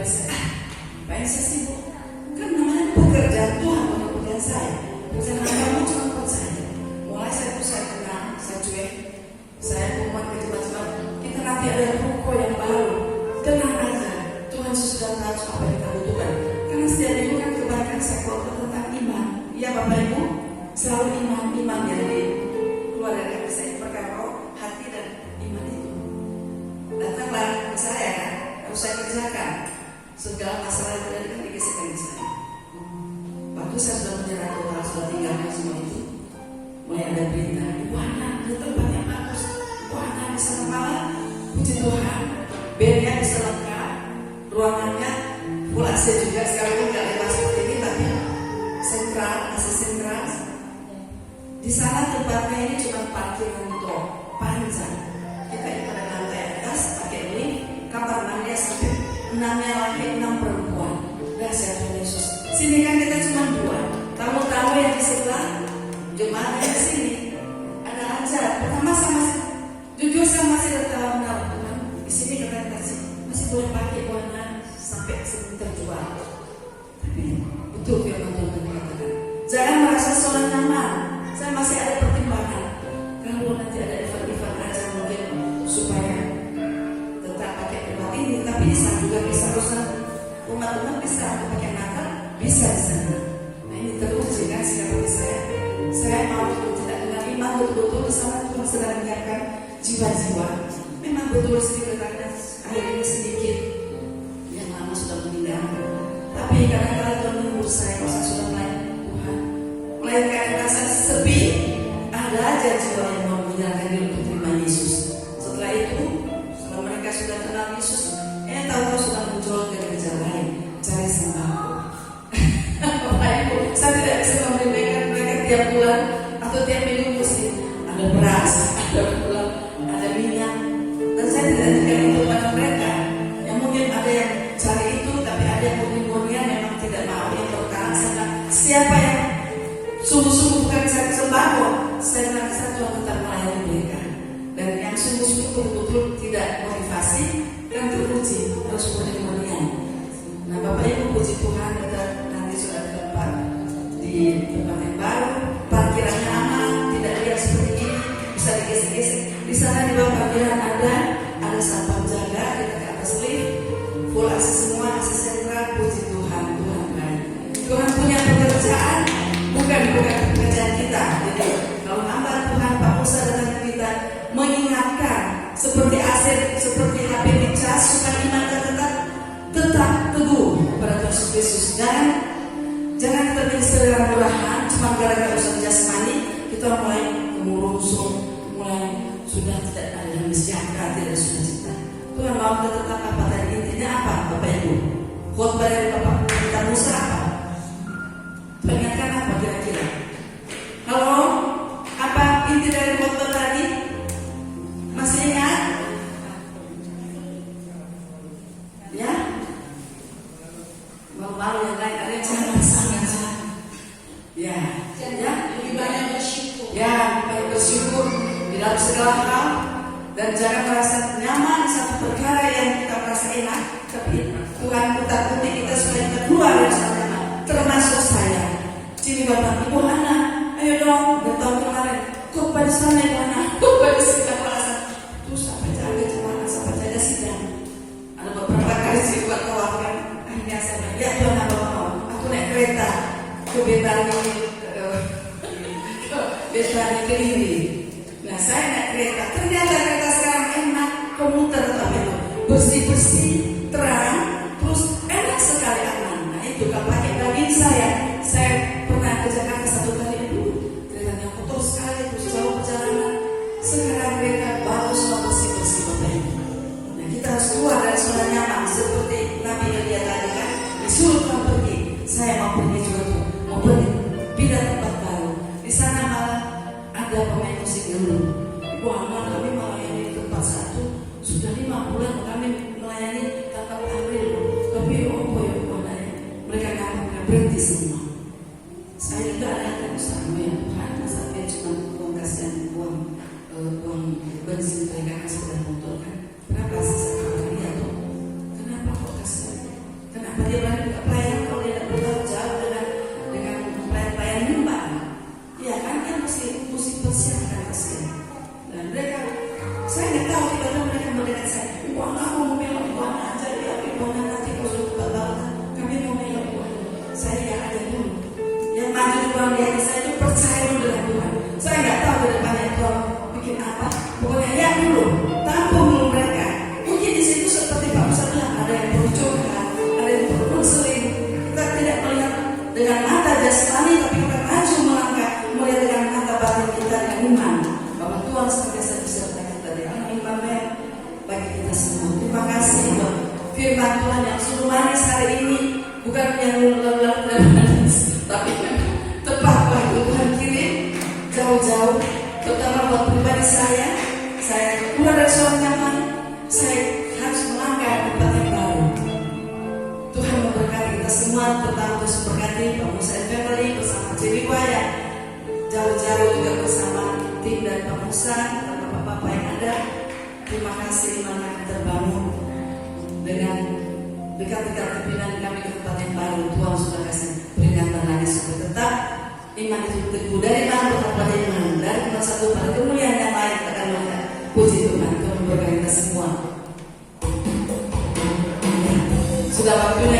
daripada saya, pengen saya sibuk. Kan namanya pekerjaan Tuhan, bukan pekerjaan saya. Pekerjaan kamu cuma buat saya. Mulai saya tenang, saya cuek, saya umat ke cepat-cepat. Kita nanti ada ruko yang baru. Tenang aja, Tuhan sudah tahu apa yang kita butuhkan. Karena setiap minggu kan kebaikan saya keluarkan tentang iman. Iya Bapak Ibu, selalu iman yang keluar dari hati saya. Perkara roh, hati dan iman itu. Datanglah ke saya kan, harus saya kerjakan. Segala masalah yang terjadi kan dikisahkan di saya. Waktu saya sudah menyerah total, sudah tinggalkan semua itu. Mulai ada berita, Wana di tempat yang bagus, Wana di sana malam, puji Tuhan, bednya bisa lengkap, ruangannya full AC juga, sekalipun nggak lebar seperti ini, tapi sentral, AC sentral. Di sana tempatnya ini cuma parkiran tol panjang. Kita ini pada lantai atas pakai lift, kamar mandi sampai 6 laki 6 perempuan. Dahsyat Tuhan Yesus. Sini kan kita cuma 2. Tamu-tamu yang di sebelah, jemaat yang di sini. Ada aja. Pertama saya masih, jujur saya masih tertawa menaruh Tuhan. Di sini kita kasih masih boleh pakai warna sampai terjual. Tapi betul firman Tuhan mengatakan, jangan merasa soal nyaman. Saya masih ada pertimbangan. Kalau nanti ada event-event aja mungkin supaya tetap pakai tempat ini, tapi di sana juga bisa usaha umat-umat bisa pakai Natal bisa di sana. Nah ini teruji kan seperti saya mau tidak dengan iman betul-betul di sana Tuhan sedang menyiapkan jiwa-jiwa. Memang betul sedikit karena akhir ini sedikit yang lama sudah meninggal. Tapi kadang-kadang Tuhan menurut saya kalau saya sudah Tuhan melainkan rasa sepi, ada aja jiwa yang mau menyerahkan diri untuk terima Yesus. Setelah itu, setelah mereka sudah kenal Yesus, tahu-tahu sudah muncul ke gereja lain, cari sembako. Bapak Ibu, saya tidak bisa memberi mereka tiap bulan atau tiap minggu mesti ada beras, ada gula, ada minyak, dan saya tidak juga itu pada mereka. Yang mungkin ada yang cari itu, tapi ada yang murni-murnian memang tidak mau yang bertahan. Siapa yang sungguh-sungguh bukan cari sembako, saya merasa Tuhan tetap melayani mereka. Dan yang sungguh-sungguh betul-betul tidak motivasi, kan teruji harus murni-murnian. Nah Bapak Ibu puji Tuhan kita nanti sudah di tempat yang baru, parkirannya aman, tidak lihat seperti ini, bisa digesek-gesek. Di sana di bawah parkiran ada satpam jaga, kita ke atas lift, full AC semua, AC sentral. Puji Tuhan, Tuhan baik. Tuhan punya pekerjaan, bukan pekerjaan kita. Jadi kalau hamba Tuhan Pak Musa datang ke kita mengingatkan seperti aset, seperti HP dicas supaya iman kita tetap teguh kepada Tuhan Yesus. Jangan kita jadi selera murahan cuma gara-gara urusan jasmani kita mulai kemurusan, mulai sudah tidak ada yang sejahtera, tidak sudah cita. Tuhan mau kita tetap apa tadi intinya apa Bapak Ibu? Khotbah dari Bapak kita Musa apa? Pengingatkan apa kira-kira? Halo, apa inti dari khotbah tadi? Masih ingat? Ya? Malu yang lain ada yang sangat ya, lebih banyak bersyukur. Ya, lebih bersyukur di dalam segala hal dan jangan merasa nyaman satu perkara yang kita merasa enak, tapi Tuhan putar-putar kita supaya kita keluar dari sana nyaman. Termasuk saya. Sini Bapak Ibu anak, ayo dong. Dan tahun kemarin, kok pada sana Ibu anak, kok pada sini merasa terus sampai jaga cuma sampai jaga sidang. Ada beberapa kali sih buat kawan. Akhirnya saya bilang, ya Tuhan apa mau? Aku naik kereta ke Betani Kediri. Nah saya naik kereta, ternyata kereta sekarang enak, komuter atau apa itu, bersih-bersih, terang, terus enak sekali aman. Nah itu kalau pakai daging saya pernah ke Jakarta satu kali itu, keretanya kotor sekali, terus jauh perjalanan. Sekarang kereta bagus, bersih-bersih Bapak Ibu. Nah kita harus keluar dari zona nyaman seperti Nabi Elia tadi kan, disuruh Tuhan pergi. Saya mau pergi juga tuh, mau pergi pindah tempat baru. Di sana malah ada pemain musik dulu. Wah, kami melayani tempat satu sudah 5 bulan kami melayani kakak April. Tapi mereka nggak berhenti semua. Saya juga ada usaha ya Tuhan, sampai cuma uang kasihan uang bensin mereka kan sepeda motor kan. Berapa sih saya kali atau kenapa kok kasihan? firman Tuhan yang sungguh manis hari ini, bukan yang lalu-lalu dan manis, tapi tepat waktu Tuhan kirim jauh-jauh, terutama buat pribadi saya keluar dari zona nyaman, saya harus melangkah ke tempat yang baru. Tuhan memberkati kita semua, terutama terus berkati Pemusa Family bersama Ciriwa yang jauh-jauh juga bersama tim dan Pemusa dan bapak-bapak yang ada. Terima kasih iman kami terbangun dengan dekat-dekat kepimpinan kami ke tempat yang baru. Tuhan sudah kasih peringatan lagi supaya tetap iman itu teguh dari mana kepada iman, dari satu pada kemuliaan yang lain akan melihat. Puji Tuhan, Tuhan memberkati kita semua. Sudah waktunya